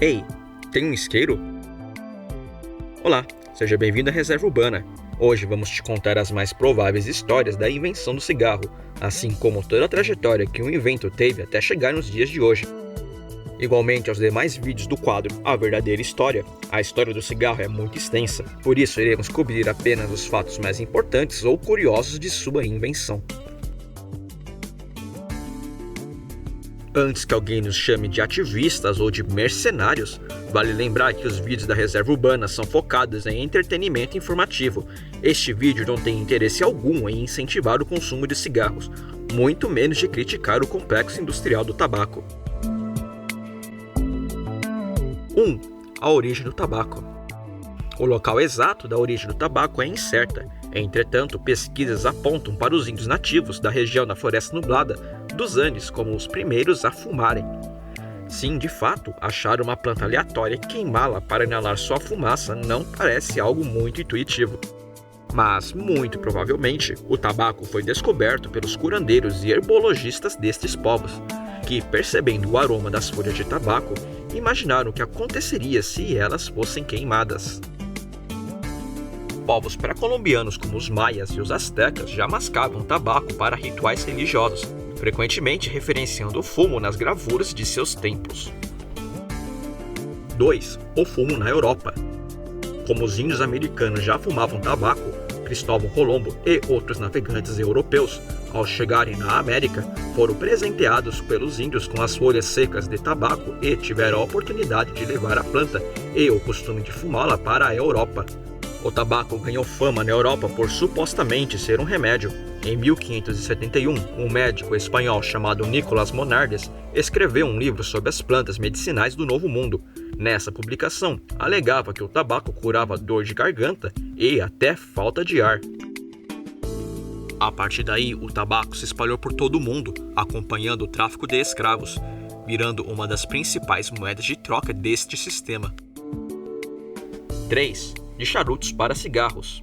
Ei, tem um isqueiro? Olá, seja bem-vindo à Reserva Urbana. Hoje vamos te contar as mais prováveis histórias da invenção do cigarro, assim como toda a trajetória que o invento teve até chegar nos dias de hoje. Igualmente aos demais vídeos do quadro A Verdadeira História, a história do cigarro é muito extensa, por isso iremos cobrir apenas os fatos mais importantes ou curiosos de sua invenção. Antes que alguém nos chame de ativistas ou de mercenários, vale lembrar que os vídeos da Reserva Urbana são focados em entretenimento informativo. Este vídeo não tem interesse algum em incentivar o consumo de cigarros, muito menos de criticar o complexo industrial do tabaco. 1. A origem do tabaco. O local exato da origem do tabaco é incerta. Entretanto, pesquisas apontam para os índios nativos da região da Floresta Nublada dos Andes como os primeiros a fumarem. Sim, de fato, achar uma planta aleatória e queimá-la para inalar sua fumaça não parece algo muito intuitivo. Mas, muito provavelmente, o tabaco foi descoberto pelos curandeiros e herbologistas destes povos, que, percebendo o aroma das folhas de tabaco, imaginaram o que aconteceria se elas fossem queimadas. Povos pré-colombianos como os maias e os astecas já mascavam tabaco para rituais religiosos, frequentemente referenciando o fumo nas gravuras de seus templos. 2. O fumo na Europa. Como os índios americanos já fumavam tabaco, Cristóvão Colombo e outros navegantes europeus, ao chegarem na América, foram presenteados pelos índios com as folhas secas de tabaco e tiveram a oportunidade de levar a planta e o costume de fumá-la para a Europa. O tabaco ganhou fama na Europa por supostamente ser um remédio. Em 1571, um médico espanhol chamado Nicolás Monardes escreveu um livro sobre as plantas medicinais do Novo Mundo. Nessa publicação, alegava que o tabaco curava dor de garganta e até falta de ar. A partir daí, o tabaco se espalhou por todo o mundo, acompanhando o tráfico de escravos, virando uma das principais moedas de troca deste sistema. 3. De charutos para cigarros.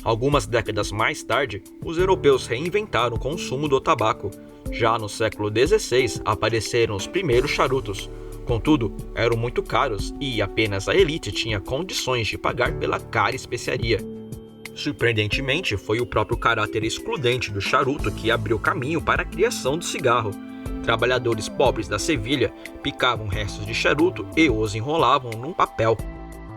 Algumas décadas mais tarde, os europeus reinventaram o consumo do tabaco. Já no século XVI apareceram os primeiros charutos. Contudo, eram muito caros e apenas a elite tinha condições de pagar pela cara especiaria. Surpreendentemente, foi o próprio caráter excludente do charuto que abriu caminho para a criação do cigarro. Trabalhadores pobres da Sevilha picavam restos de charuto e os enrolavam num papel.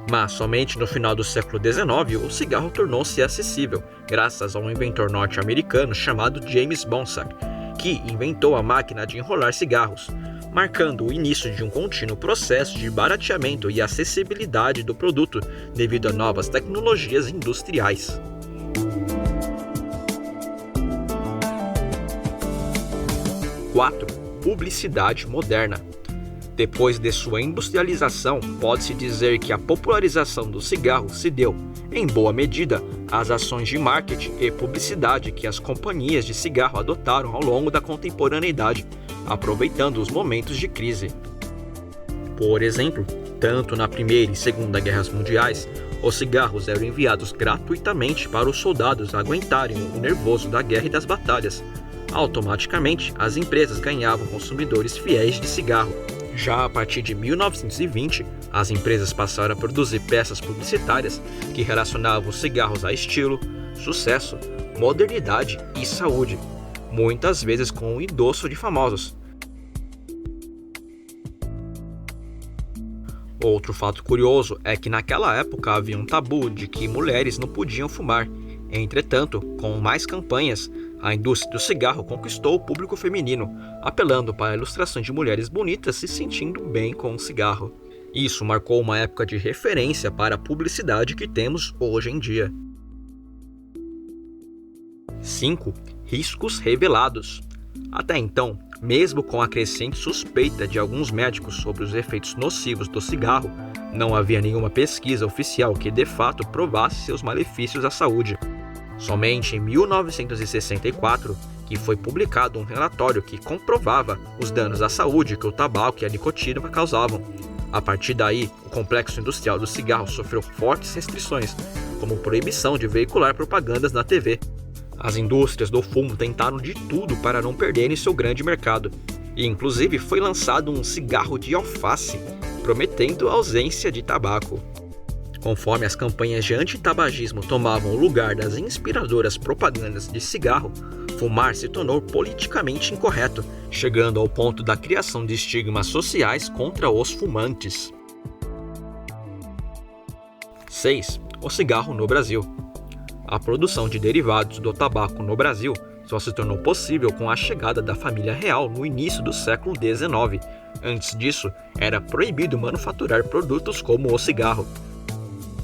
Mas somente no final do século XIX o cigarro tornou-se acessível, graças a um inventor norte-americano chamado James Bonsack, que inventou a máquina de enrolar cigarros, marcando o início de um contínuo processo de barateamento e acessibilidade do produto devido a novas tecnologias industriais. 4. Publicidade moderna. Depois de sua industrialização, pode-se dizer que a popularização do cigarro se deu, em boa medida, às ações de marketing e publicidade que as companhias de cigarro adotaram ao longo da contemporaneidade, aproveitando os momentos de crise. Por exemplo, tanto na Primeira e Segunda Guerras Mundiais, os cigarros eram enviados gratuitamente para os soldados aguentarem o nervoso da guerra e das batalhas. Automaticamente, as empresas ganhavam consumidores fiéis de cigarro. Já a partir de 1920, as empresas passaram a produzir peças publicitárias que relacionavam os cigarros a estilo, sucesso, modernidade e saúde, muitas vezes com o endosso de famosos. Outro fato curioso é que naquela época havia um tabu de que mulheres não podiam fumar. Entretanto, com mais campanhas, a indústria do cigarro conquistou o público feminino, apelando para ilustrações de mulheres bonitas se sentindo bem com o cigarro. Isso marcou uma época de referência para a publicidade que temos hoje em dia. 5. Riscos revelados. Até então, mesmo com a crescente suspeita de alguns médicos sobre os efeitos nocivos do cigarro, não havia nenhuma pesquisa oficial que de fato provasse seus malefícios à saúde. Somente em 1964 que foi publicado um relatório que comprovava os danos à saúde que o tabaco e a nicotina causavam. A partir daí, o complexo industrial do cigarro sofreu fortes restrições, como proibição de veicular propagandas na TV. As indústrias do fumo tentaram de tudo para não perderem seu grande mercado, e inclusive foi lançado um cigarro de alface, prometendo ausência de tabaco. Conforme as campanhas de antitabagismo tomavam o lugar das inspiradoras propagandas de cigarro, fumar se tornou politicamente incorreto, chegando ao ponto da criação de estigmas sociais contra os fumantes. 6. O cigarro no Brasil. A produção de derivados do tabaco no Brasil só se tornou possível com a chegada da família real no início do século XIX. Antes disso, era proibido manufaturar produtos como o cigarro.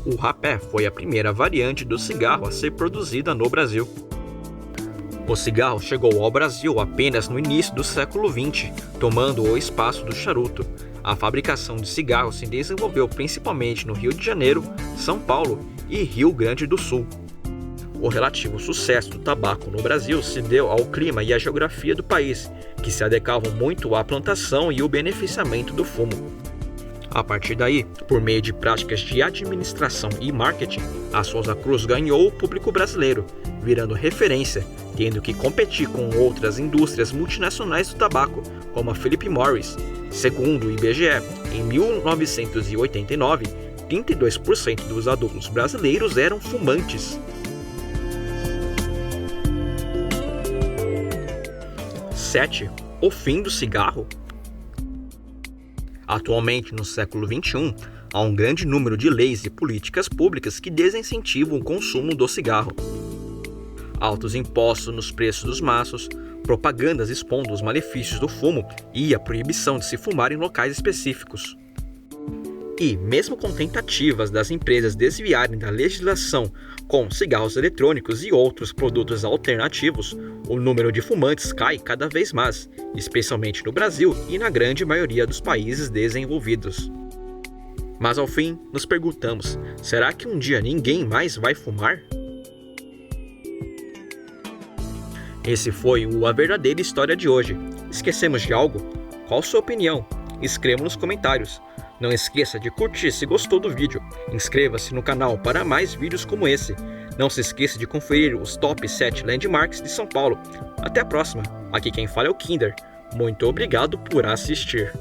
O rapé foi a primeira variante do cigarro a ser produzida no Brasil. O cigarro chegou ao Brasil apenas no início do século XX, tomando o espaço do charuto. A fabricação de cigarros se desenvolveu principalmente no Rio de Janeiro, São Paulo e Rio Grande do Sul. O relativo sucesso do tabaco no Brasil se deu ao clima e à geografia do país, que se adequavam muito à plantação e o beneficiamento do fumo. A partir daí, por meio de práticas de administração e marketing, a Souza Cruz ganhou o público brasileiro, virando referência, tendo que competir com outras indústrias multinacionais do tabaco, como a Philip Morris. Segundo o IBGE, em 1989, 32% dos adultos brasileiros eram fumantes. 7. O fim do cigarro. Atualmente, no século XXI, há um grande número de leis e políticas públicas que desincentivam o consumo do cigarro. Altos impostos nos preços dos maços, propagandas expondo os malefícios do fumo e a proibição de se fumar em locais específicos. E, mesmo com tentativas das empresas desviarem da legislação com cigarros eletrônicos e outros produtos alternativos, o número de fumantes cai cada vez mais, especialmente no Brasil e na grande maioria dos países desenvolvidos. Mas ao fim, nos perguntamos, será que um dia ninguém mais vai fumar? Esse foi o A Verdadeira História de hoje. Esquecemos de algo? Qual sua opinião? Escreva nos comentários. Não esqueça de curtir se gostou do vídeo. Inscreva-se no canal para mais vídeos como esse. Não se esqueça de conferir os top 7 landmarks de São Paulo. Até a próxima. Aqui quem fala é o Kinder. Muito obrigado por assistir.